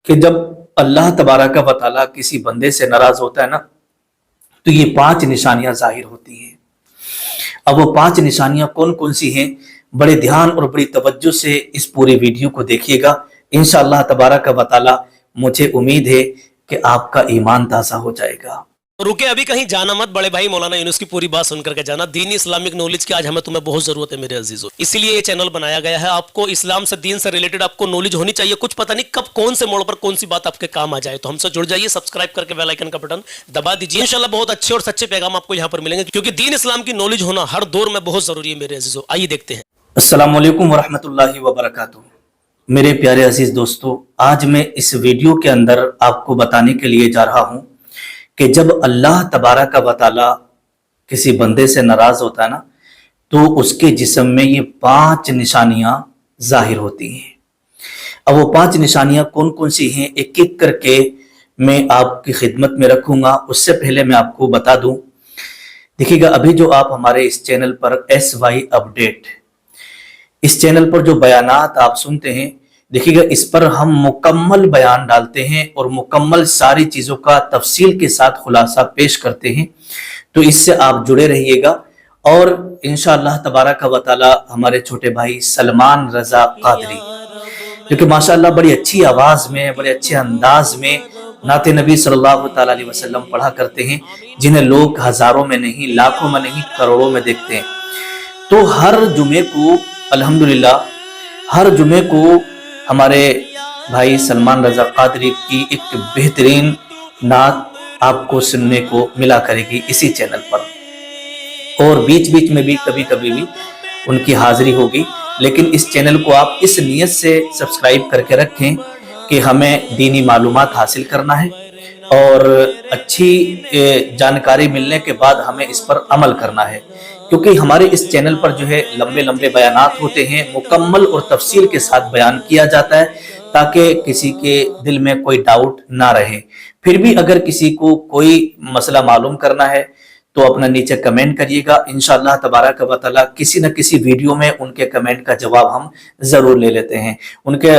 کہ جب اللہ تبارک و تعالیٰ کسی بندے سے ناراض ہوتا ہے نا تو یہ 5 نشانیاں ظاہر ہوتی ہیں۔ اب وہ 5 نشانیاں کون کون سی ہیں، بڑے دھیان اور بڑی توجہ سے اس پوری ویڈیو کو دیکھیے گا۔ انشاءاللہ تبارک و تعالیٰ مجھے امید ہے کہ آپ کا ایمان تازہ ہو جائے گا۔ رکے ابھی کہیں جانا مت، بڑے بھائی مولانا یونس کی پوری بات سن کر کے جانا۔ دینی اسلامک نالج کی آج ہمیں تمہیں بہت ضرورت ہے میرے عزیزوں، اسی لیے یہ چینل بنایا گیا ہے۔ آپ کو اسلام سے، دین سے ریلیٹڈ آپ کو نالج ہونی چاہیے۔ کچھ پتہ نہیں کب کون سے موڑ پر کون سی بات آپ کے کام آ جائے، تو ہم سے جڑ جائیے، سبسکرائب کر کے بیل آئیکن کا بٹن دبا دیجیے۔ انشاءاللہ بہت اچھے اور سچے پیغام آپ کو یہاں پر ملیں گے، کیونکہ دین اسلام کی نالج ہونا ہر دور میں بہت ضروری ہے میرے عزیزوں۔ آئیے دیکھتے ہیں۔ السلام علیکم ورحمۃ اللہ وبرکاتہ۔ میرے پیارے عزیز دوستو، آج میں اس ویڈیو کے اندر آپ کو بتانے کے لیے جا رہا ہوں کہ جب اللہ تبارک و تعالیٰ کسی بندے سے ناراض ہوتا ہے نا تو اس کے جسم میں یہ 5 نشانیاں ظاہر ہوتی ہیں۔ اب وہ 5 نشانیاں کون کون سی ہیں ایک ایک کر کے میں آپ کی خدمت میں رکھوں گا۔ اس سے پہلے میں آپ کو بتا دوں، دیکھیے گا ابھی جو آپ ہمارے اس چینل پر SY اپڈیٹ، اس چینل پر جو بیانات آپ سنتے ہیں، دیکھیے گا اس پر ہم مکمل بیان ڈالتے ہیں اور مکمل ساری چیزوں کا تفصیل کے ساتھ خلاصہ پیش کرتے ہیں، تو اس سے آپ جڑے رہیے گا۔ اور انشاءاللہ تبارک و تعالی ہمارے چھوٹے بھائی سلمان رضا قادری، جو کہ ماشاءاللہ بڑی اچھی آواز میں، بڑے اچھے انداز میں نعت نبی صلی اللہ تعالیٰ علیہ وسلم پڑھا کرتے ہیں، جنہیں لوگ ہزاروں میں نہیں، لاکھوں میں نہیں، کروڑوں میں دیکھتے ہیں۔ تو ہر جمعے کو الحمدللہ ہر جمعے کو ہمارے بھائی سلمان رضا قادری کی ایک بہترین نعت آپ کو سننے کو ملا کرے گی اسی چینل پر، اور بیچ بیچ میں بھی کبھی کبھی بھی ان کی حاضری ہوگی۔ لیکن اس چینل کو آپ اس نیت سے سبسکرائب کر کے رکھیں کہ ہمیں دینی معلومات حاصل کرنا ہے اور اچھی جانکاری ملنے کے بعد ہمیں اس پر عمل کرنا ہے، کیونکہ ہمارے اس چینل پر جو ہے لمبے لمبے بیانات ہوتے ہیں، مکمل اور تفصیل کے ساتھ بیان کیا جاتا ہے تاکہ کسی کے دل میں کوئی ڈاؤٹ نہ رہے۔ پھر بھی اگر کسی کو کوئی مسئلہ معلوم کرنا ہے تو اپنا نیچے کمنٹ کریے گا، انشاءاللہ تبارک و تعالی کسی نہ کسی ویڈیو میں ان کے کمنٹ کا جواب ہم ضرور لے لیتے ہیں، ان کے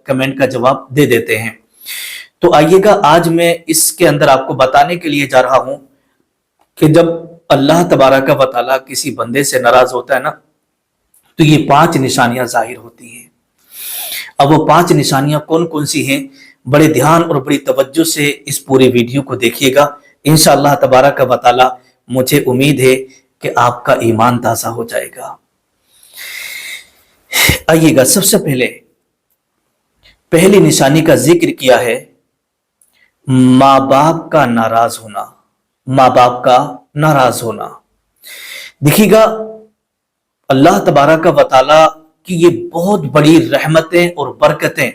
کمنٹ کا جواب دے دیتے ہیں۔ تو آئیے گا، آج میں اس کے اندر آپ کو بتانے کے لیے جا رہا ہوں کہ جب اللہ تبارک و تعالیٰ کسی بندے سے ناراض ہوتا ہے نا تو یہ 5 نشانیاں ظاہر ہوتی ہیں۔ اب وہ 5 نشانیاں کون کون سی ہیں، بڑے دھیان اور بڑی توجہ سے اس پوری ویڈیو کو دیکھیے گا۔ انشاءاللہ تبارک و تعالیٰ مجھے امید ہے کہ آپ کا ایمان تازہ ہو جائے گا۔ آئیے گا، سب سے پہلی نشانی کا ذکر کیا ہے ماں باپ کا ناراض ہونا۔ ماں باپ کا ناراض ہونا، دیکھیے گا اللہ تبارک و تعالیٰ کی یہ بہت بڑی رحمتیں اور برکتیں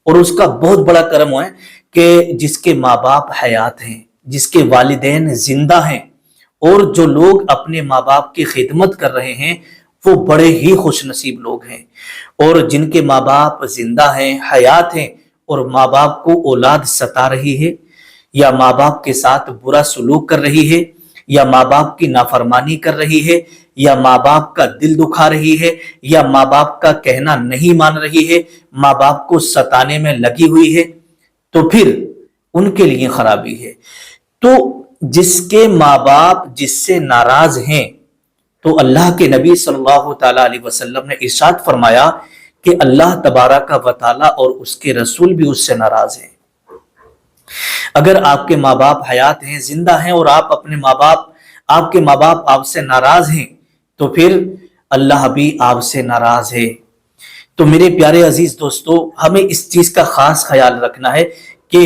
اور اس کا بہت بڑا کرم ہے کہ جس کے ماں باپ حیات ہیں، جس کے والدین زندہ ہیں، اور جو لوگ اپنے ماں باپ کی خدمت کر رہے ہیں وہ بڑے ہی خوش نصیب لوگ ہیں۔ اور جن کے ماں باپ زندہ ہیں، حیات ہیں، اور ماں باپ کو اولاد ستا رہی ہے یا ماں باپ کے ساتھ برا سلوک کر رہی ہے یا ماں باپ کی نافرمانی کر رہی ہے یا ماں باپ کا دل دکھا رہی ہے یا ماں باپ کا کہنا نہیں مان رہی ہے، ماں باپ کو ستانے میں لگی ہوئی ہے، تو پھر ان کے لیے خرابی ہے۔ تو جس کے ماں باپ جس سے ناراض ہیں، تو اللہ کے نبی صلی اللہ تعالیٰ علیہ وسلم نے ارشاد فرمایا کہ اللہ تبارک و تعالیٰ اور اس کے رسول بھی اس سے ناراض ہیں۔ اگر آپ کے ماں باپ حیات ہیں، زندہ ہیں، اور آپ کے ماں باپ آپ سے ناراض ہیں، تو پھر اللہ بھی آپ سے ناراض ہے۔ تو میرے پیارے عزیز دوستو، ہمیں اس چیز کا خاص خیال رکھنا ہے کہ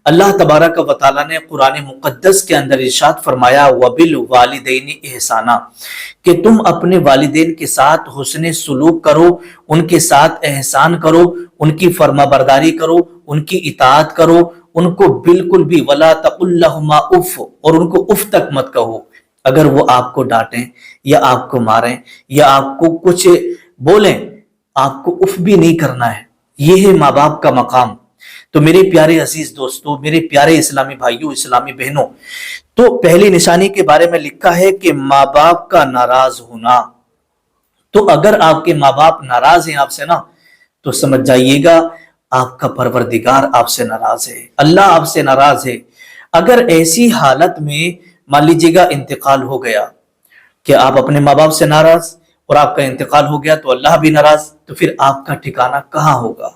اللہ تبارک و تعالیٰ نے قرآن مقدس کے اندر ارشاد فرمایا وَبِالْوَالِدَيْنِ احسانا، کہ تم اپنے والدین کے ساتھ حسن سلوک کرو، ان کے ساتھ احسان کرو، ان کی فرما برداری کرو، ان کی اطاعت کرو، ان کو بالکل بھی وَلَا تَقُلْ لَهُمَا اف، اور ان کو اف تک مت کہو۔ اگر وہ آپ کو ڈانٹیں یا آپ کو ماریں یا آپ کو کچھ بولیں، آپ کو اف بھی نہیں کرنا ہے۔ یہ ہے ماں باپ کا مقام۔ تو میرے پیارے عزیز دوستو، میرے پیارے اسلامی بھائیوں، اسلامی بہنوں، تو پہلی نشانی کے بارے میں لکھا ہے کہ ماں باپ کا ناراض ہونا۔ تو اگر آپ کے ماں باپ ناراض ہیں آپ سے نا، تو سمجھ جائیے گا آپ کا پروردگار آپ سے ناراض ہے، اللہ آپ سے ناراض ہے۔ اگر ایسی حالت میں مان لیجیے گا انتقال ہو گیا کہ آپ اپنے ماں باپ سے ناراض اور آپ کا انتقال ہو گیا تو اللہ بھی ناراض، تو پھر آپ کا ٹھکانہ کہاں ہوگا؟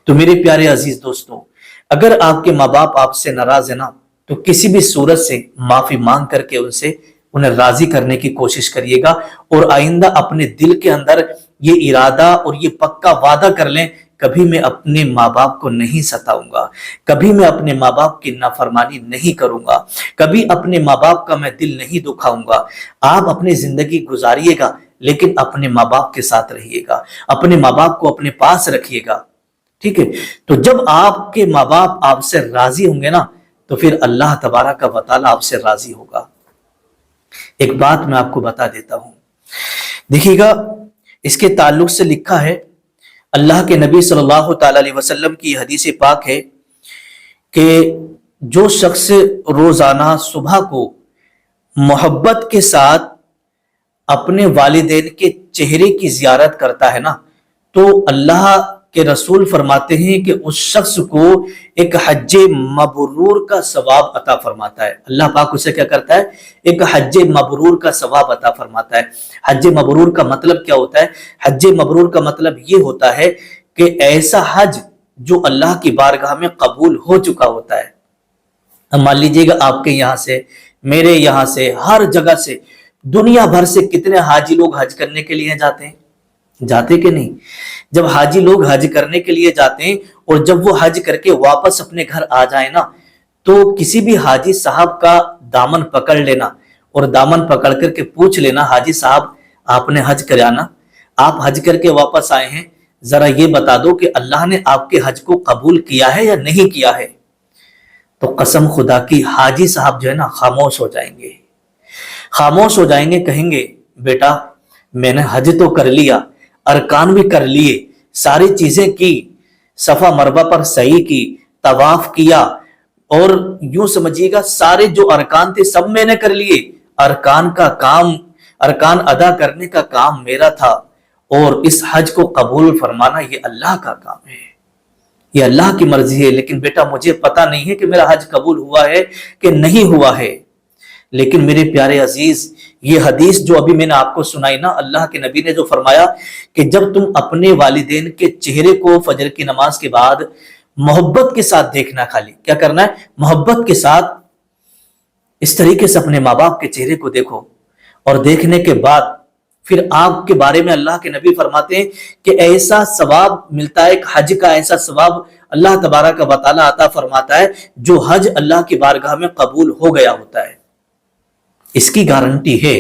تو میرے پیارے عزیز دوستوں، اگر آپ کے ماں باپ آپ سے ناراض ہیں نا تو کسی بھی صورت سے معافی مانگ کر کے انہیں راضی کرنے کی کوشش کریے گا، اور آئندہ اپنے دل کے اندر یہ ارادہ اور یہ پکا وعدہ کر لیں، کبھی میں اپنے ماں باپ کو نہیں ستاؤں گا، کبھی میں اپنے ماں باپ کی نافرمانی نہیں کروں گا، کبھی اپنے ماں باپ کا میں دل نہیں دکھاؤں گا۔ آپ اپنی زندگی گزاریے گا لیکن اپنے ماں باپ کے ساتھ رہیے گا، اپنے ماں باپ کو اپنے پاس رکھیے گا، ٹھیک ہے؟ تو جب آپ کے ماں باپ آپ سے راضی ہوں گے نا تو پھر اللہ تبارک و تعالیٰ آپ سے راضی ہوگا۔ ایک بات میں آپ کو بتا دیتا ہوں، دیکھیے گا اس کے تعلق سے لکھا ہے، اللہ کے نبی صلی اللہ تعالی علیہ وسلم کی حدیث پاک ہے کہ جو شخص روزانہ صبح کو محبت کے ساتھ اپنے والدین کے چہرے کی زیارت کرتا ہے نا تو اللہ کے رسول فرماتے ہیں کہ اس شخص کو ایک حج مبرور کا ثواب عطا فرماتا ہے۔ اللہ پاک اسے کیا کرتا ہے؟ ایک حج مبرور کا ثواب عطا فرماتا ہے۔ حج مبرور کا مطلب کیا ہوتا ہے؟ حج مبرور کا مطلب یہ ہوتا ہے کہ ایسا حج جو اللہ کی بارگاہ میں قبول ہو چکا ہوتا ہے۔ مان لیجیے گا آپ کے یہاں سے، میرے یہاں سے، ہر جگہ سے، دنیا بھر سے کتنے حاجی لوگ حج کرنے کے لیے جاتے ہیں؟ جاتے کہ نہیں؟ جب حاجی لوگ حج کرنے کے لیے جاتے ہیں اور جب وہ حج کر کے واپس اپنے گھر آ جائیں نا تو کسی بھی حاجی صاحب کا دامن پکڑ لینا اور دامن پکڑ کر کے پوچھ لینا، حاجی صاحب آپ نے حج کریا نا؟ آپ حج کر کے واپس آئے ہیں، ذرا یہ بتا دو کہ اللہ نے آپ کے حج کو قبول کیا ہے یا نہیں کیا ہے؟ تو قسم خدا کی حاجی صاحب جو ہے نا خاموش ہو جائیں گے، خاموش ہو جائیں گے، کہیں گے بیٹا میں نے حج تو کر لیا، ارکان بھی کر لیے، ساری چیزیں کی، صفا مروہ پر سعی کی، طواف کیا، اور یوں سمجھیے گا سارے جو ارکان تھے سب میں نے کر لیے، ارکان کا کام، ارکان ادا کرنے کا کام میرا تھا، اور اس حج کو قبول فرمانا یہ اللہ کا کام ہے، یہ اللہ کی مرضی ہے، لیکن بیٹا مجھے پتا نہیں ہے کہ میرا حج قبول ہوا ہے کہ نہیں ہوا ہے۔ لیکن میرے پیارے عزیز، یہ حدیث جو ابھی میں نے آپ کو سنائی نا، اللہ کے نبی نے جو فرمایا کہ جب تم اپنے والدین کے چہرے کو فجر کی نماز کے بعد محبت کے ساتھ دیکھنا، خالی کیا کرنا ہے؟ محبت کے ساتھ اس طریقے سے اپنے ماں باپ کے چہرے کو دیکھو، اور دیکھنے کے بعد پھر آپ کے بارے میں اللہ کے نبی فرماتے ہیں کہ ایسا ثواب ملتا ہے، ایک حج کا ایسا ثواب اللہ تبارک و تعالیٰ عطا فرماتا ہے جو حج اللہ کی بارگاہ میں قبول ہو گیا ہوتا ہے۔ اس کی گارنٹی ہے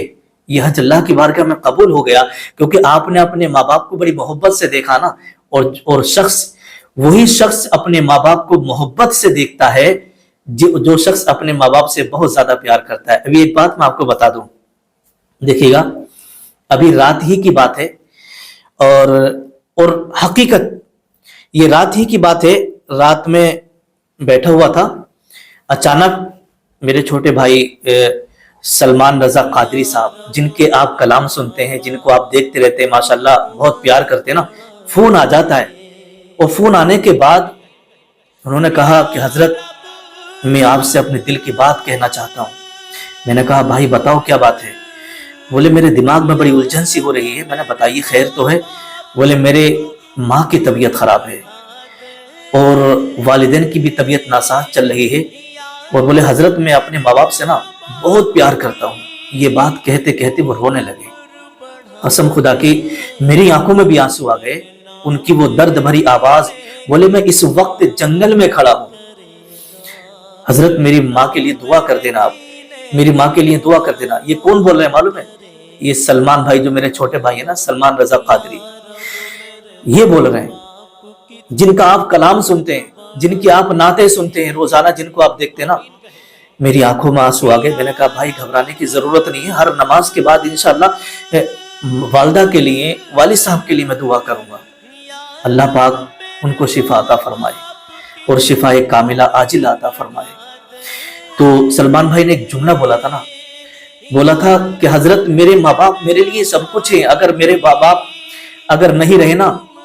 یہ حج اللہ کی بارگاہ میں قبول ہو گیا کیونکہ آپ نے اپنے ماں باپ کو بڑی محبت سے دیکھا نا، اور وہی شخص اپنے ماں باپ کو محبت سے دیکھتا ہے جو شخص اپنے ماں باپ سے بہت زیادہ پیار کرتا ہے۔ ابھی ایک بات میں آپ کو بتا دوں، دیکھیے گا ابھی رات ہی کی بات ہے، اور حقیقت یہ رات ہی کی بات ہے، رات میں بیٹھا ہوا تھا، اچانک میرے چھوٹے بھائی سلمان رضا قادری صاحب، جن کے آپ کلام سنتے ہیں، جن کو آپ دیکھتے رہتے ہیں، ماشاءاللہ بہت پیار کرتے ہیں نا، فون آ جاتا ہے، اور فون آنے کے بعد انہوں نے کہا کہ حضرت میں آپ سے اپنے دل کی بات کہنا چاہتا ہوں۔ میں نے کہا بھائی بتاؤ کیا بات ہے؟ بولے میرے دماغ میں بڑی الجھن سی ہو رہی ہے۔ میں نے بتائیے خیر تو ہے؟ بولے میرے ماں کی طبیعت خراب ہے اور والدین کی بھی طبیعت ناساز چل رہی ہے، اور بولے حضرت میں اپنے ماں باپ سے نا بہت پیار کرتا ہوں۔ یہ بات کہتے کہتے وہ رونے لگے، قسم خدا کی میری آنکھوں میں بھی آنسو آ گئے، ان کی وہ درد بھری آواز، بولے میں اس وقت جنگل میں کھڑا ہوں، حضرت میری ماں کے لیے دعا کر دینا، آپ میری ماں کے لیے دعا کر دینا۔ یہ کون بول رہے ہیں معلوم ہے؟ یہ سلمان بھائی جو میرے چھوٹے بھائی ہیں نا، سلمان رضا قادری، یہ بول رہے ہیں، جن کا آپ کلام سنتے ہیں، جن کی آپ نعتیں سنتے ہیں روزانہ، جن کو آپ دیکھتے ہیں نا۔ میری آنکھوں میں آنسو آ گئے۔ میں نے کہا بھائی گھبرانے کی ضرورت نہیں ہے، ہر نماز کے بعد انشاءاللہ والدہ کے لیے، والد صاحب کے لیے میں دعا کروں گا، اللہ پاک ان کو شفا عطا فرمائے اور شفا کاملہ عاجلہ عطا فرمائے۔ تو سلمان بھائی نے ایک جملہ بولا تھا نا، بولا تھا کہ حضرت میرے ماں باپ میرے لیے سب کچھ ہے، اگر میرے ماں باپ اگر نہیں رہے نا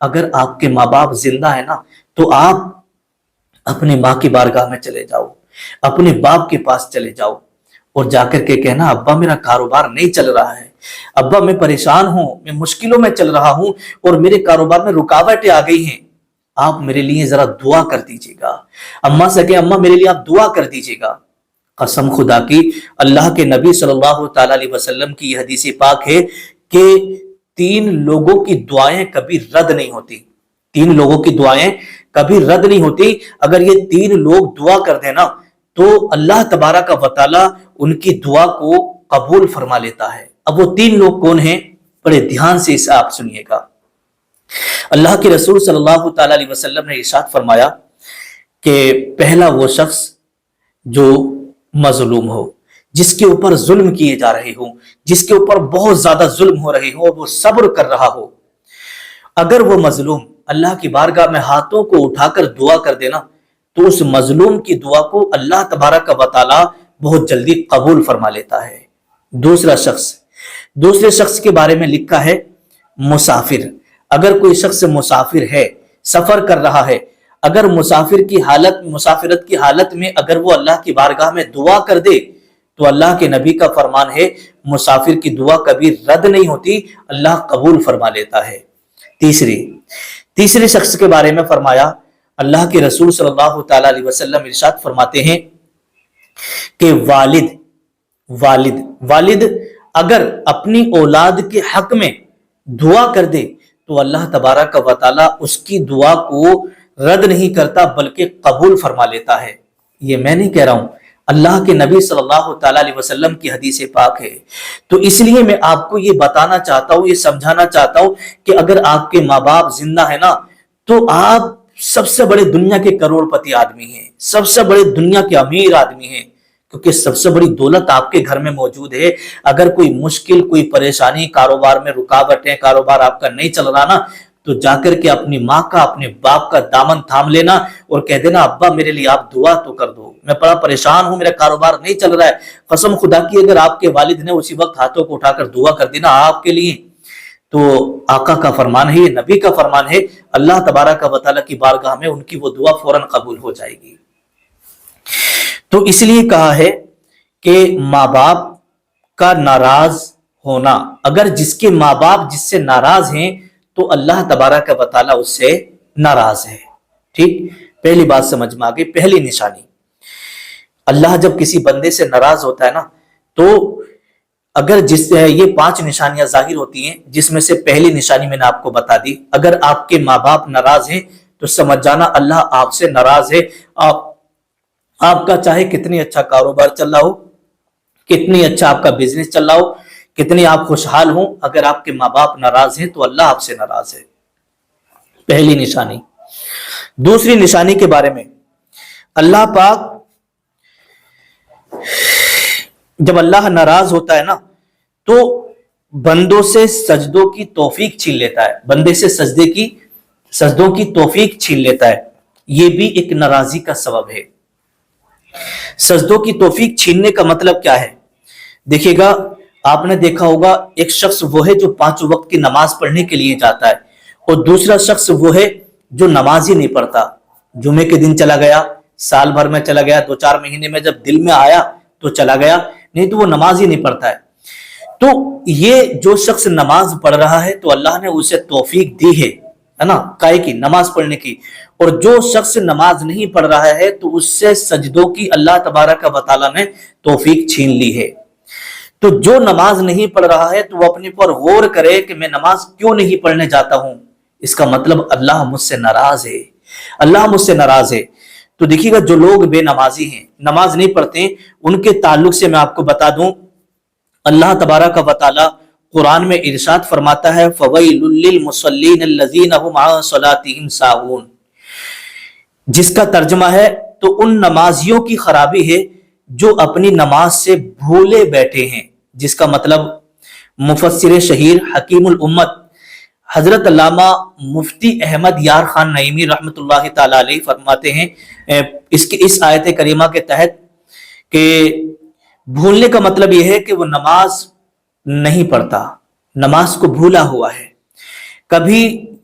اگر آپ کے ماں باپ زندہ ہیں نا تو آپ اپنے ماں کی بارگاہ میں چلے جاؤ، اپنے باپ کے پاس چلے جاؤ اور جا کر کے کہنا ابا میرا کاروبار نہیں چل رہا ہے، ابا میں پریشان ہوں، میں مشکلوں میں چل رہا ہوں اور میرے کاروبار میں رکاوٹیں آ گئی ہیں، آپ میرے لیے ذرا دعا کر دیجیے گا۔ اماں سے کہ اماں میرے لیے آپ دعا کر دیجیے گا۔ قسم خدا کی، اللہ کے نبی صلی اللہ تعالی علیہ وسلم کی یہ حدیث پاک ہے کہ 3 لوگوں کی دعائیں کبھی رد نہیں ہوتی، 3 لوگوں کی دعائیں کبھی رد نہیں ہوتی۔ اگر یہ 3 لوگ دعا کر دینا تو اللہ تبارک و تعالی ان کی دعا کو قبول فرما لیتا ہے۔ اب وہ 3 لوگ کون ہیں؟ بڑے دھیان سے اسے آپ سنیے گا۔ اللہ کے رسول صلی اللہ تعالی علیہ وسلم نے ارشاد فرمایا کہ پہلا وہ شخص جو مظلوم ہو، جس کے اوپر ظلم کیے جا رہے ہوں، جس کے اوپر بہت زیادہ ظلم ہو رہے ہوں اور وہ صبر کر رہا ہو، اگر وہ مظلوم اللہ کی بارگاہ میں ہاتھوں کو اٹھا کر دعا کر دینا تو اس مظلوم کی دعا کو اللہ تبارک و تعالی بہت جلدی قبول فرما لیتا ہے۔ دوسرے شخص کے بارے میں لکھا ہے مسافر۔ اگر کوئی شخص مسافر ہے، سفر کر رہا ہے، اگر مسافرت کی حالت میں اگر وہ اللہ کی بارگاہ میں دعا کر دے تو اللہ کے نبی کا فرمان ہے مسافر کی دعا کبھی رد نہیں ہوتی، اللہ قبول فرما لیتا ہے۔ تیسرے شخص کے بارے میں فرمایا، اللہ کے رسول صلی اللہ تعالی علیہ وسلم ارشاد فرماتے ہیں کہ والد اگر اپنی اولاد کے حق میں دعا کر دے تو اللہ تبارک و تعالی اس کی دعا کو رد نہیں کرتا بلکہ قبول فرما لیتا ہے۔ یہ میں نہیں کہہ رہا ہوں، اللہ کے نبی صلی اللہ تعالی علیہ وسلم کی حدیث پاک ہے۔ تو اس لیے میں آپ کو یہ بتانا چاہتا ہوں، یہ سمجھانا چاہتا ہوں کہ اگر آپ کے ماں باپ زندہ ہیں نا تو آپ سب سے بڑے دنیا کے کروڑ پتی آدمی ہیں، سب سے بڑے دنیا کے امیر آدمی ہیں، کیونکہ سب سے بڑی دولت آپ کے گھر میں موجود ہے۔ اگر کوئی مشکل، کوئی پریشانی، کاروبار میں رکاوٹیں، کاروبار آپ کا نہیں چل رہا نا تو جا کر کے اپنی ماں کا، اپنے باپ کا دامن تھام لینا اور کہہ دینا ابا میرے لیے آپ دعا تو کر دو، میں بڑا پریشان ہوں، میرا کاروبار نہیں چل رہا ہے۔ قسم خدا کی اگر آپ کے والد نے اسی وقت ہاتھوں کو اٹھا کر دعا کر دینا آپ کے لیے تو آقا کا فرمان ہے، یہ نبی کا فرمان ہے، اللہ تبارک و تعالی کی بارگاہ میں ان کی وہ دعا فوراً قبول ہو جائے گی۔ تو اس لیے کہا ہے کہ ماں باپ کا ناراض ہونا، اگر جس کے ماں باپ جس سے ناراض ہیں تو اللہ تبارک و تعالی اس سے ناراض ہے۔ ٹھیک، پہلی بات سمجھ میں آگئی، پہلی نشانی، اللہ جب کسی بندے سے ناراض ہوتا ہے نا تو اگر یہ 5 نشانیاں ظاہر ہوتی ہیں، جس میں سے پہلی نشانی میں نے آپ کو بتا دی، اگر آپ کے ماں باپ ناراض ہیں تو سمجھ جانا اللہ آپ سے ناراض ہے۔ آپ کا چاہے کتنی اچھا کاروبار چل رہا ہو، کتنی اچھا آپ کا بزنس چل رہا ہو، کتنی آپ خوشحال ہوں، اگر آپ کے ماں باپ ناراض ہیں تو اللہ آپ سے ناراض ہے، پہلی نشانی۔ دوسری نشانی کے بارے میں، اللہ پاک جب اللہ ناراض ہوتا ہے نا تو بندوں سے سجدوں کی توفیق چھین لیتا ہے، بندے سے سجدوں کی توفیق چھین لیتا ہے، یہ بھی ایک ناراضی کا سبب ہے۔ سجدوں کی توفیق چھیننے کا مطلب کیا ہے؟ دیکھیے گا، آپ نے دیکھا ہوگا ایک شخص وہ ہے جو 5 وقت کی نماز پڑھنے کے لیے جاتا ہے اور دوسرا شخص وہ ہے جو نماز ہی نہیں پڑھتا، جمعے کے دن چلا گیا، سال بھر میں چلا گیا، 2-4 مہینے میں جب دل میں آیا تو چلا گیا، نہیں تو وہ نماز ہی نہیں پڑھتا ہے۔ تو یہ جو شخص نماز پڑھ رہا ہے تو اللہ نے اسے توفیق دی ہے نا کائے کی، نماز پڑھنے کی، اور جو شخص نماز نہیں پڑھ رہا ہے تو اس سے سجدوں کی اللہ تبارک و تعالی نے توفیق چھین لی ہے۔ تو جو نماز نہیں پڑھ رہا ہے تو وہ اپنے پر غور کرے کہ میں نماز کیوں نہیں پڑھنے جاتا ہوں، اس کا مطلب اللہ مجھ سے ناراض ہے، اللہ مجھ سے ناراض ہے۔ تو دیکھیے گا جو لوگ بے نمازی ہیں، نماز نہیں پڑھتے، ان کے تعلق سے میں آپ کو بتا دوں، اللہ تبارک و تعالی قرآن میں ارشاد فرماتا ہے فَوَيْلٌ لِّلْمُصَلِّينَ الَّذِينَ هُمْ عَن صَلَاتِهِمْ سَاهُونَ، جس کا ترجمہ ہے تو ان نمازیوں کی خرابی ہے جو اپنی نماز سے بھولے بیٹھے ہیں، جس کا مطلب مفسر شہیر حکیم الامت حضرت علامہ مفتی احمد یار خان نعیمی رحمۃ اللہ تعالی علیہ فرماتے ہیں اس آیت کریمہ کے تحت کہ بھولنے کا مطلب یہ ہے کہ وہ نماز نہیں پڑھتا، نماز کو بھولا ہوا ہے۔ کبھی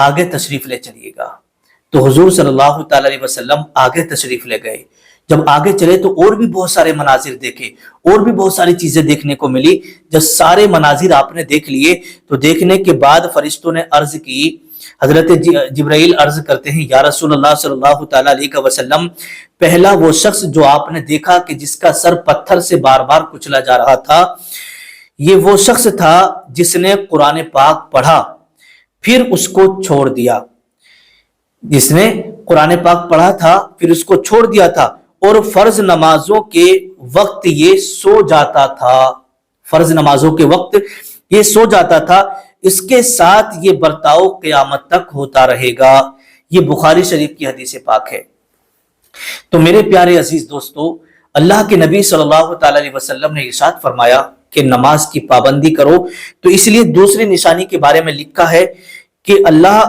آگے تشریف لے چلیے گا۔ تو حضور صلی اللہ تعالی علیہ وسلم آگے تشریف لے گئے۔ جب آگے چلے تو اور بھی بہت سارے مناظر دیکھے، اور بھی بہت ساری چیزیں دیکھنے کو ملی۔ جب سارے مناظر آپ نے دیکھ لیے تو دیکھنے کے بعد فرشتوں نے عرض کی، حضرت جبرائیل عرض کرتے ہیں، یا رسول اللہ صلی اللہ تعالی علیہ وسلم، پہلا وہ شخص جو آپ نے دیکھا کہ جس کا سر پتھر سے بار بار کچلا جا رہا تھا، یہ وہ شخص تھا جس نے قرآن پاک پڑھا پھر اس کو چھوڑ دیا۔ جس نے قرآن پاک پڑھا تھا پھر اس کو چھوڑ دیا تھا، اور فرض نمازوں کے وقت یہ سو جاتا تھا۔ فرض نمازوں کے وقت یہ سو جاتا تھا، اس کے ساتھ یہ برتاؤ قیامت تک ہوتا رہے گا۔ یہ بخاری شریف کی حدیث پاک ہے۔ تو میرے پیارے عزیز دوستو، اللہ کے نبی صلی اللہ تعالی علیہ وسلم نے ارشاد فرمایا کہ نماز کی پابندی کرو، تو اس لیے دوسری نشانی کے بارے میں لکھا ہے کہ اللہ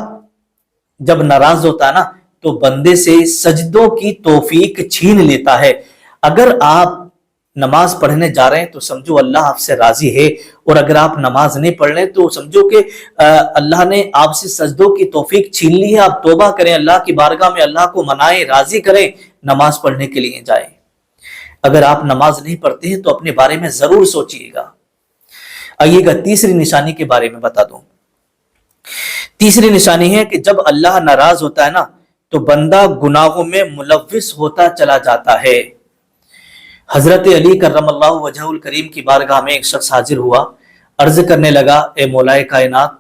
جب ناراض ہوتا ہے نا تو بندے سے سجدوں کی توفیق چھین لیتا ہے۔ اگر آپ نماز پڑھنے جا رہے ہیں تو سمجھو اللہ آپ سے راضی ہے، اور اگر آپ نماز نہیں پڑھ رہے تو سمجھو کہ اللہ نے آپ سے سجدوں کی توفیق چھین لی ہے۔ آپ توبہ کریں، اللہ کی بارگاہ میں اللہ کو منائیں، راضی کریں، نماز پڑھنے کے لیے جائیں۔ اگر آپ نماز نہیں پڑھتے ہیں تو اپنے بارے میں ضرور سوچئے گا۔ آئیے گا تیسری نشانی کے بارے میں بتا دوں۔ تیسری نشانی ہے کہ جب اللہ ناراض ہوتا ہے نا تو بندہ گناہوں میں ملوث ہوتا چلا جاتا ہے۔ حضرت علی کرم اللہ وجہہ الکریم کی بارگاہ میں ایک شخص حاضر ہوا، عرض کرنے لگا، اے مولا کائنات،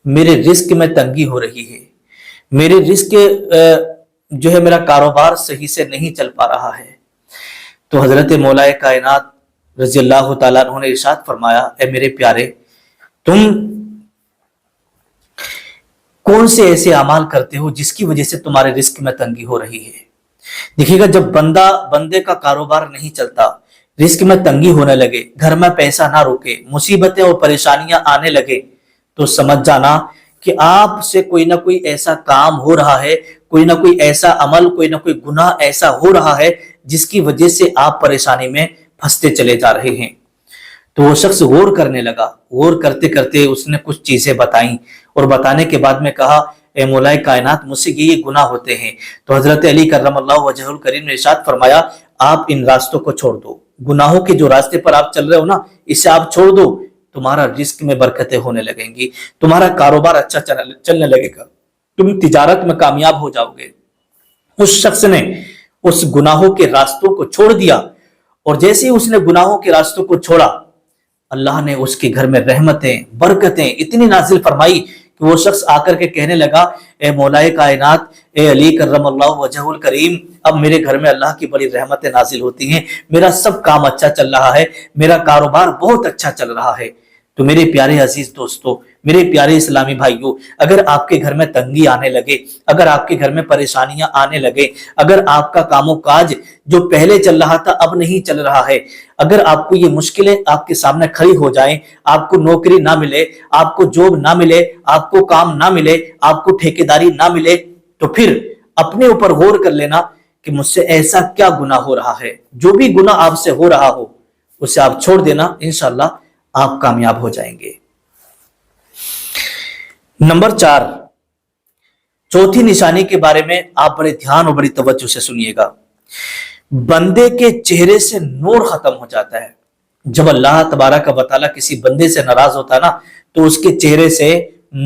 میرے رزق میں تنگی ہو رہی ہے، میرے رزق جو ہے میرا کاروبار صحیح سے نہیں چل پا رہا ہے۔ تو حضرت مولا کائنات رضی اللہ تعالیٰ عنہ نے ارشاد فرمایا، اے میرے پیارے، تم کون سے ایسے اعمال کرتے ہو جس کی وجہ سے تمہارے رزق میں تنگی ہو رہی ہے؟ دیکھیے گا جب بندے کا کاروبار نہیں چلتا، رزق میں تنگی ہونے لگے، گھر میں پیسہ نہ رکے، مصیبتیں اور پریشانیاں آنے لگے، تو سمجھ جانا کہ آپ سے کوئی نہ کوئی ایسا کام ہو رہا ہے، کوئی نہ کوئی ایسا عمل، کوئی نہ کوئی گناہ ایسا ہو رہا ہے جس کی وجہ سے آپ پریشانی میں پھنستے چلے جا رہے ہیں۔ تو وہ شخص غور کرنے لگا، غور کرتے کرتے اس نے کچھ چیزیں بتائیں، اور بتانے کے بعد میں کہا، اے مولا کائنات، مجھ سے یہ گناہ ہوتے ہیں۔ تو حضرت علی کرم اللہ وجہہ الکریم نے ارشاد فرمایا، آپ ان راستوں کو چھوڑ دو، گناہوں کے جو راستے پر آپ چل رہے ہو نا، اسے آپ چھوڑ دو، تمہارا رزق میں برکتیں ہونے لگیں گی، تمہارا کاروبار اچھا چلنے لگے گا، تم تجارت میں کامیاب ہو جاؤ گے۔ اس شخص نے اس گناہوں کے راستوں کو چھوڑ دیا، اور جیسے ہی اس نے گناہوں کے راستوں کو چھوڑا، اللہ نے اس کے گھر میں رحمتیں، برکتیں اتنی نازل فرمائی کہ وہ شخص آ کر کے کہنے لگا، اے مولا کائنات، اے علی کرم اللہ وجہہ الکریم، اب میرے گھر میں اللہ کی بڑی رحمتیں نازل ہوتی ہیں، میرا سب کام اچھا چل رہا ہے، میرا کاروبار بہت اچھا چل رہا ہے۔ تو میرے پیارے عزیز دوستو، میرے پیارے اسلامی بھائیوں، اگر آپ کے گھر میں تنگی آنے لگے، اگر آپ کے گھر میں پریشانیاں آنے لگے، اگر آپ کا کام و کاج جو پہلے چل رہا تھا اب نہیں چل رہا ہے، اگر آپ کو یہ مشکلیں آپ کے سامنے کھڑی ہو جائیں، آپ کو نوکری نہ ملے، آپ کو جاب نہ ملے، آپ کو کام نہ ملے، آپ کو ٹھیکیداری نہ ملے، تو پھر اپنے اوپر غور کر لینا کہ مجھ سے ایسا کیا گناہ ہو رہا ہے۔ جو بھی گناہ آپ سے ہو رہا ہو اسے آپ چھوڑ دینا، انشاءاللہ آپ کامیاب ہو جائیں گے۔ نمبر 4، چوتھی نشانی کے بارے میں آپ بڑے دھیان اور بڑی توجہ سے سنیے گا۔ بندے کے چہرے سے نور ختم ہو جاتا ہے۔ جب اللہ تبارک و تعالیٰ کسی بندے سے ناراض ہوتا ہے نا تو اس کے چہرے سے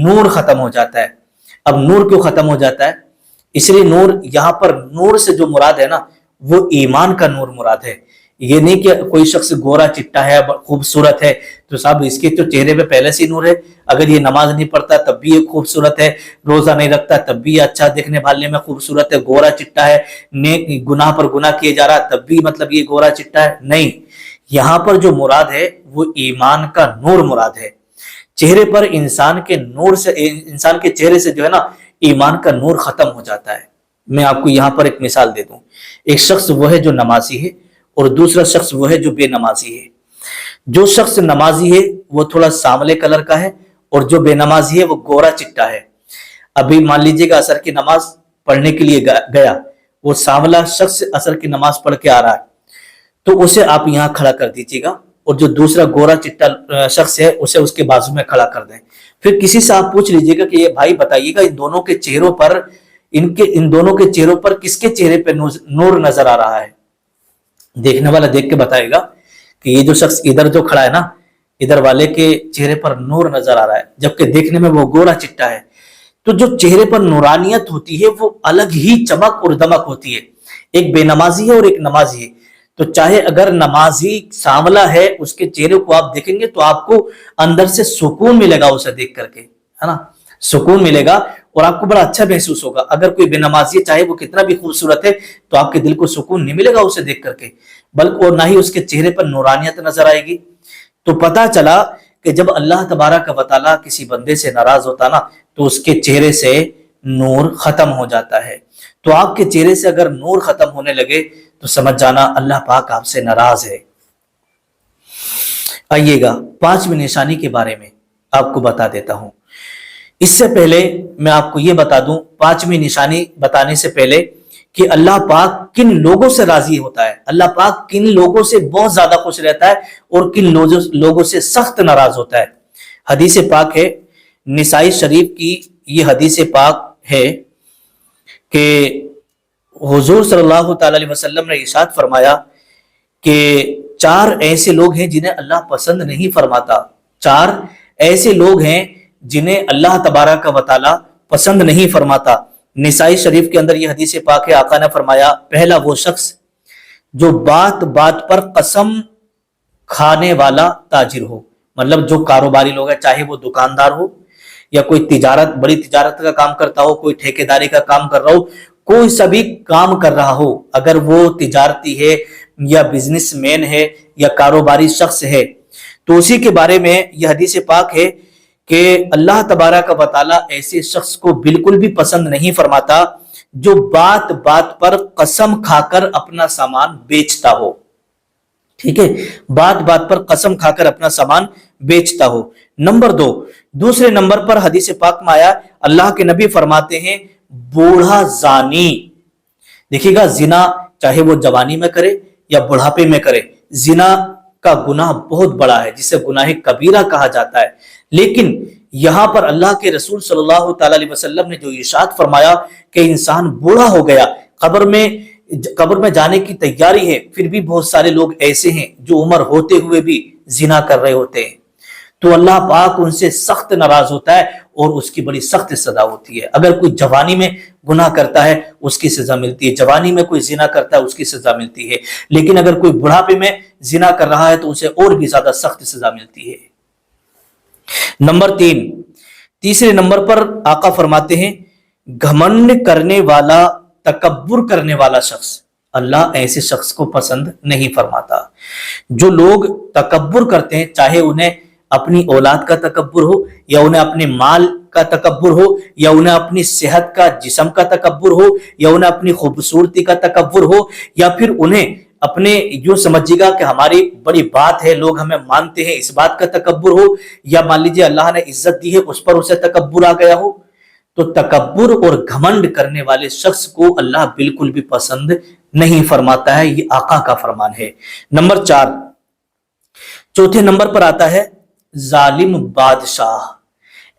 نور ختم ہو جاتا ہے۔ اب نور کیوں ختم ہو جاتا ہے؟ اس لیے نور، یہاں پر نور سے جو مراد ہے نا وہ ایمان کا نور مراد ہے۔ یہ نہیں کہ کوئی شخص گورا چٹا ہے، خوبصورت ہے تو صاحب اس کے تو چہرے پہ پہلے سے نور ہے، اگر یہ نماز نہیں پڑھتا تب بھی یہ خوبصورت ہے، روزہ نہیں رکھتا تب بھی اچھا دیکھنے والے میں خوبصورت ہے، گورا چٹا ہے، نیک گناہ پر گناہ کیے جا رہا تب بھی مطلب یہ گورا چٹا ہے، نہیں۔ یہاں پر جو مراد ہے وہ ایمان کا نور مراد ہے۔ چہرے پر انسان کے نور سے، انسان کے چہرے سے جو ہے نا ایمان کا نور ختم ہو جاتا ہے۔ میں آپ کو یہاں پر ایک مثال دے دوں۔ ایک شخص وہ ہے جو نمازی ہے اور دوسرا شخص وہ ہے جو بے نمازی ہے۔ جو شخص نمازی ہے وہ تھوڑا سانولے کلر کا ہے اور جو بے نمازی ہے وہ گورا چٹا ہے۔ ابھی مان لیجئے گا عصر کی نماز پڑھنے کے لیے گیا، وہ سانولا شخص عصر کی نماز پڑھ کے آ رہا ہے، تو اسے آپ یہاں کھڑا کر دیجیے گا اور جو دوسرا گورا چٹا شخص ہے اسے اس کے بازو میں کھڑا کر دیں. پھر کسی سے آپ پوچھ لیجئے گا کہ یہ بھائی بتائیے گا ان دونوں کے چہروں پر کس کے چہرے پہ نور نظر آ رہا ہے. دیکھنے والا دیکھ کے بتائے گا کہ یہ جو شخص ادھر جو کھڑا ہے نا, ادھر والے کے چہرے پر نور نظر آ رہا ہے, جبکہ دیکھنے میں وہ گورا چٹا ہے. تو جو چہرے پر نورانیت ہوتی ہے وہ الگ ہی چمک اور دمک ہوتی ہے. ایک بے نمازی ہے اور ایک نمازی ہے, تو چاہے اگر نمازی سانولا ہے اس کے چہرے کو آپ دیکھیں گے تو آپ کو اندر سے سکون ملے گا اسے دیکھ کر کے, ہے نا, سکون ملے گا اور آپ کو بڑا اچھا محسوس ہوگا. اگر کوئی بے نمازی چاہے وہ کتنا بھی خوبصورت ہے تو آپ کے دل کو سکون نہیں ملے گا اسے دیکھ کر کے, بلکہ اور نہ ہی اس کے چہرے پر نورانیت نظر آئے گی. تو پتہ چلا کہ جب اللہ تبارک و تعالیٰ کسی بندے سے ناراض ہوتا نا تو اس کے چہرے سے نور ختم ہو جاتا ہے. تو آپ کے چہرے سے اگر نور ختم ہونے لگے تو سمجھ جانا اللہ پاک آپ سے ناراض ہے. آئیے گا 5ویں نشانی کے بارے میں آپ کو بتا دیتا ہوں. اس سے پہلے میں آپ کو یہ بتا دوں 5ویں نشانی بتانے سے پہلے کہ اللہ پاک کن لوگوں سے راضی ہوتا ہے. اللہ پاک کن لوگوں سے بہت زیادہ خوش رہتا ہے اور کن لوگوں سے سخت ناراض ہوتا ہے. حدیث پاک ہے, نسائی شریف کی یہ حدیث پاک ہے کہ حضور صلی اللہ تعالی علیہ وسلم نے ارشاد فرمایا کہ 4 ایسے لوگ ہیں جنہیں اللہ پسند نہیں فرماتا. 4 ایسے لوگ ہیں جنہیں اللہ تبارک و تعالی پسند نہیں فرماتا. نسائی شریف کے اندر یہ حدیث پاک ہے, آقا نے فرمایا پہلا وہ شخص جو بات بات پر قسم کھانے والا تاجر ہو. مطلب جو کاروباری لوگ ہیں, چاہے وہ دکاندار ہو یا کوئی بڑی تجارت کا کام کرتا ہو, کوئی ٹھیکیداری کا کام کر رہا ہو, کوئی سا بھی کام کر رہا ہو, اگر وہ تجارتی ہے یا بزنس مین ہے یا کاروباری شخص ہے تو اسی کے بارے میں یہ حدیث پاک ہے کہ اللہ تبارک و تعالیٰ ایسے شخص کو بالکل بھی پسند نہیں فرماتا جو بات بات پر قسم کھا کر اپنا سامان بیچتا ہو. ٹھیک ہے, بات بات پر قسم کھا کر اپنا سامان بیچتا ہو. نمبر 2, دوسرے نمبر پر حدیث پاک میں آیا, اللہ کے نبی فرماتے ہیں بوڑھا زانی. دیکھیے گا, زنا چاہے وہ جوانی میں کرے یا بڑھاپے میں کرے, زنا کا گناہ بہت بڑا ہے جسے گناہ کبیرہ کہا جاتا ہے. لیکن یہاں پر اللہ کے رسول صلی اللہ تعالی علیہ وسلم نے جو ارشاد فرمایا کہ انسان بوڑھا ہو گیا, قبر میں جانے کی تیاری ہے, پھر بھی بہت سارے لوگ ایسے ہیں جو عمر ہوتے ہوئے بھی زنا کر رہے ہوتے ہیں, تو اللہ پاک ان سے سخت ناراض ہوتا ہے اور اس کی بڑی سخت سزا ہوتی ہے. اگر کوئی جوانی میں گناہ کرتا ہے اس کی سزا ملتی ہے, جوانی میں کوئی زنا کرتا ہے اس کی سزا ملتی ہے, لیکن اگر کوئی بڑھاپے میں زنا کر رہا ہے تو اسے اور بھی زیادہ سخت سزا ملتی ہے. نمبر 3, تیسرے نمبر پر آقا فرماتے ہیں گھمنڈ کرنے والا, تکبر کرنے والا شخص. اللہ ایسے شخص کو پسند نہیں فرماتا. جو لوگ تکبر کرتے ہیں, چاہے انہیں اپنی اولاد کا تکبر ہو یا انہیں اپنے مال کا تکبر ہو یا انہیں اپنی صحت کا, جسم کا تکبر ہو یا انہیں اپنی خوبصورتی کا تکبر ہو یا پھر انہیں اپنے یوں سمجھیے گا کہ ہماری بڑی بات ہے, لوگ ہمیں مانتے ہیں, اس بات کا تکبر ہو, یا مان لیجیے اللہ نے عزت دی ہے اس پر اسے تکبر آ گیا ہو, تو تکبر اور گھمنڈ کرنے والے شخص کو اللہ بالکل بھی پسند نہیں فرماتا ہے. یہ آقا کا فرمان ہے. نمبر 4, چوتھے نمبر پر آتا ہے ظالم بادشاہ.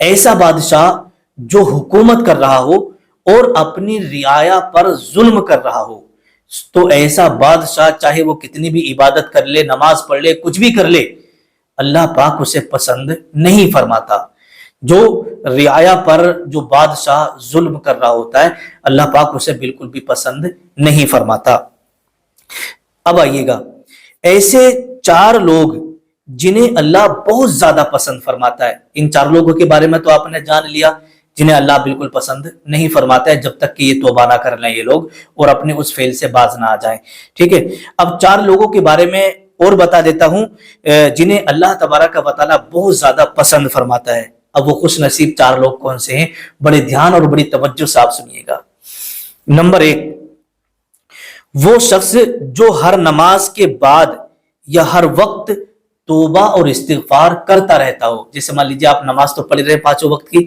ایسا بادشاہ جو حکومت کر رہا ہو اور اپنی رعایا پر ظلم کر رہا ہو, تو ایسا بادشاہ چاہے وہ کتنی بھی عبادت کر لے, نماز پڑھ لے, کچھ بھی کر لے, اللہ پاک اسے پسند نہیں فرماتا. جو رعایا پر جو بادشاہ ظلم کر رہا ہوتا ہے اللہ پاک اسے بالکل بھی پسند نہیں فرماتا. اب آئیے گا, ایسے 4 لوگ جنہیں اللہ بہت زیادہ پسند فرماتا ہے. ان 4 لوگوں کے بارے میں تو آپ نے جان لیا جنہیں اللہ بالکل پسند نہیں فرماتا ہے, جب تک کہ یہ توبہ نہ کر لیں یہ لوگ اور اپنے اس فعل سے باز نہ آ جائیں. ٹھیک ہے, اب 4 لوگوں کے بارے میں اور بتا دیتا ہوں جنہیں اللہ تبارک و تعالیٰ بہت زیادہ پسند فرماتا ہے. اب وہ خوش نصیب 4 لوگ کون سے ہیں, بڑے دھیان اور بڑی توجہ سے آپ سنیے گا. نمبر 1, وہ شخص جو ہر نماز کے بعد یا ہر وقت توبہ اور استغفار کرتا رہتا ہو. جیسے مان لیجیے آپ نماز تو پڑھ رہے ہیں 5 وقت کی,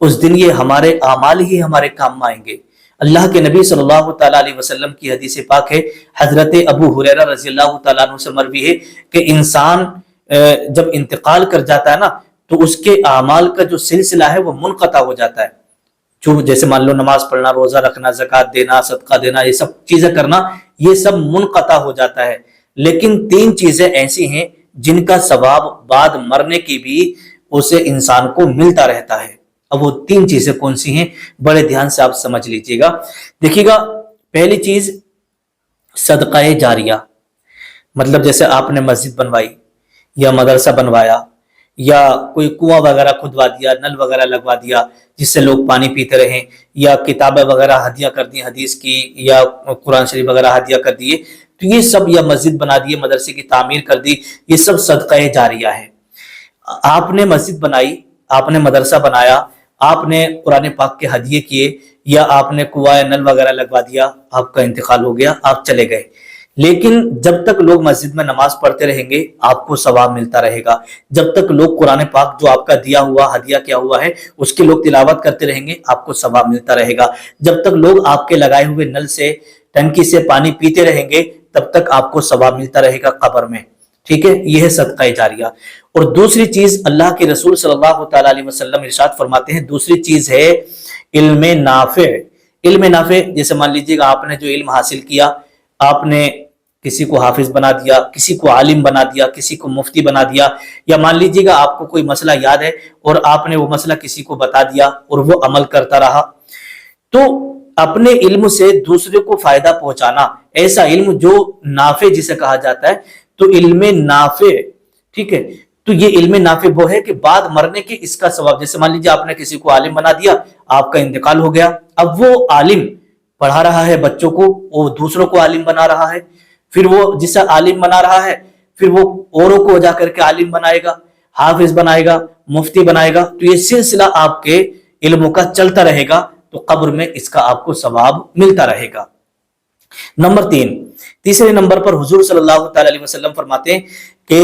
اس دن یہ ہمارے اعمال ہی ہمارے کام میں آئیں گے۔ اللہ کے نبی صلی اللہ تعالیٰ علیہ وسلم کی حدیث پاک ہے، حضرت ابو ہریرہ رضی اللہ تعالیٰ عنہ سے مروی ہے کہ انسان جب انتقال کر جاتا ہے نا تو اس کے اعمال کا جو سلسلہ ہے وہ منقطع ہو جاتا ہے۔ جو جیسے مان لو نماز پڑھنا، روزہ رکھنا، زکوٰۃ دینا، صدقہ دینا، یہ سب چیزیں کرنا، یہ سب منقطع ہو جاتا ہے۔ لیکن 3 چیزیں ایسی ہیں جن کا ثواب بعد مرنے کی بھی اسے انسان کو ملتا رہتا ہے۔ اب وہ 3 چیزیں کون سی ہیں، بڑے دھیان سے آپ سمجھ لیجئے گا۔ دیکھیے گا، پہلی چیز صدقہ جاریہ، مطلب جیسے آپ نے مسجد بنوائی یا مدرسہ بنوایا یا کوئی کنواں وغیرہ کھدوا دیا، نل وغیرہ لگوا دیا جس سے لوگ پانی پیتے رہیں، یا کتابیں وغیرہ ہدیہ کر دی حدیث کی، یا قرآن شریف وغیرہ ہدیہ کر دیے، تو یہ سب، یا مسجد بنا دی، مدرسے کی تعمیر کر دی، یہ سب صدقہ جاریہ ہے۔ آپ نے مسجد بنائی، آپ نے مدرسہ بنایا، آپ نے قرآن پاک کے ہدیے کیے، یا آپ نے کنواں نل وغیرہ لگوا دیا، آپ کا انتقال ہو گیا، آپ چلے گئے، لیکن جب تک لوگ مسجد میں نماز پڑھتے رہیں گے آپ کو ثواب ملتا رہے گا۔ جب تک لوگ قرآن پاک جو آپ کا دیا ہوا ہدیہ کیا ہوا ہے اس کے لوگ تلاوت کرتے رہیں گے آپ کو ثواب ملتا رہے گا۔ جب تک لوگ آپ کے لگائے ہوئے نل سے، ٹنکی سے پانی پیتے رہیں گے تب تک آپ کو ثواب ملتا رہے گا قبر میں۔ ٹھیک ہے، یہ ہے صدقہ جاریہ۔ اور دوسری چیز اللہ کے رسول صلی اللہ تعالیٰ علیہ وسلم ارشاد فرماتے ہیں، دوسری چیز ہے علم نافع۔ علم نافع جیسے مان لیجیے گا آپ نے جو علم حاصل کیا، آپ نے کسی کو حافظ بنا دیا، کسی کو عالم بنا دیا، کسی کو مفتی بنا دیا، یا مان لیجیے گا آپ کو کوئی مسئلہ یاد ہے اور آپ نے وہ مسئلہ کسی کو بتا دیا اور وہ عمل کرتا رہا، تو اپنے علم سے دوسرے کو فائدہ پہنچانا، ایسا علم جو نافع جسے کہا جاتا ہے، تو علم نافع، ٹھیک ہے، تو یہ علم نافع وہ ہے کہ بعد مرنے کے اس کا ثواب، جیسے مان لیجیے آپ نے کسی کو عالم بنا دیا، آپ کا انتقال ہو گیا، اب وہ عالم پڑھا رہا ہے بچوں کو، وہ دوسروں کو عالم بنا رہا ہے، پھر وہ جسے عالم بنا رہا ہے پھر وہ اوروں کو جا کر کے عالم بنائے گا، حافظ بنائے گا، مفتی بنائے گا، تو یہ سلسلہ آپ کے علموں کا چلتا رہے گا، تو قبر میں اس کا آپ کو ثواب ملتا رہے گا۔ نمبر 3، تیسرے نمبر پر حضور صلی اللہ تعالی علیہ وسلم فرماتے ہیں کہ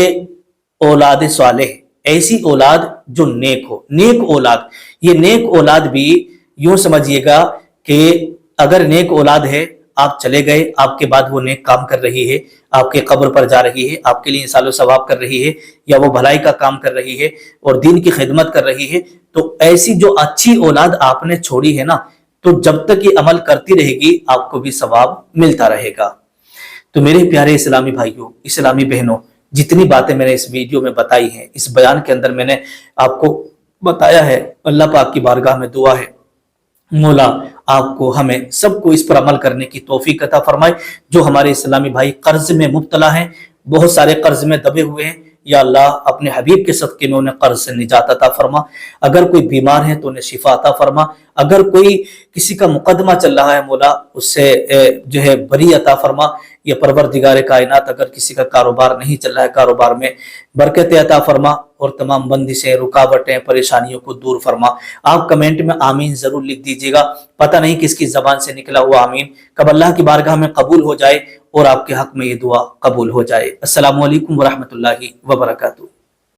اولاد صالح، ایسی اولاد جو نیک ہو، نیک اولاد، یہ نیک اولاد بھی یوں سمجھیے گا کہ اگر نیک اولاد ہے، آپ چلے گئے، آپ کے بعد وہ نیک کام کر رہی ہے، آپ کے قبر پر جا رہی ہے، آپ کے لیے انصال و ثواب کر رہی ہے، یا وہ بھلائی کا کام کر رہی ہے اور دین کی خدمت کر رہی ہے، تو ایسی جو اچھی اولاد آپ نے چھوڑی ہے نا، تو جب تک یہ عمل کرتی رہے گی آپ کو بھی ثواب ملتا رہے گا۔ تو میرے پیارے اسلامی بھائیوں، اسلامی بہنوں، جتنی باتیں میں نے اس ویڈیو میں بتائی ہیں، اس بیان کے اندر میں نے آپ کو بتایا ہے، اللہ پاک کی بارگاہ میں دعا ہے مولا آپ کو، ہمیں سب کو اس پر عمل کرنے کی توفیق عطا فرمائے۔ جو ہمارے اسلامی بھائی قرض میں مبتلا ہیں، بہت سارے قرض میں دبے ہوئے ہیں، یا اللہ اپنے حبیب کے صدقے میں انہیں قرض سے نجات عطا فرما۔ اگر کوئی بیمار ہے تو انہیں شفا عطا فرما۔ اگر کوئی کسی کا مقدمہ چل رہا ہے مولا اس سے جو ہے بری عطا فرما۔ یا پروردگار کائنات اگر کسی کا کاروبار نہیں چل رہا ہے، کاروبار میں برکت عطا فرما اور تمام بندشیں، رکاوٹیں، پریشانیوں کو دور فرما۔ آپ کمنٹ میں آمین ضرور لکھ دیجیے گا، پتہ نہیں کس کی زبان سے نکلا ہوا آمین کب اللہ کی بارگاہ میں قبول ہو جائے اور آپ کے حق میں یہ دعا قبول ہو جائے۔ السلام علیکم ورحمۃ اللہ وبرکاتہ۔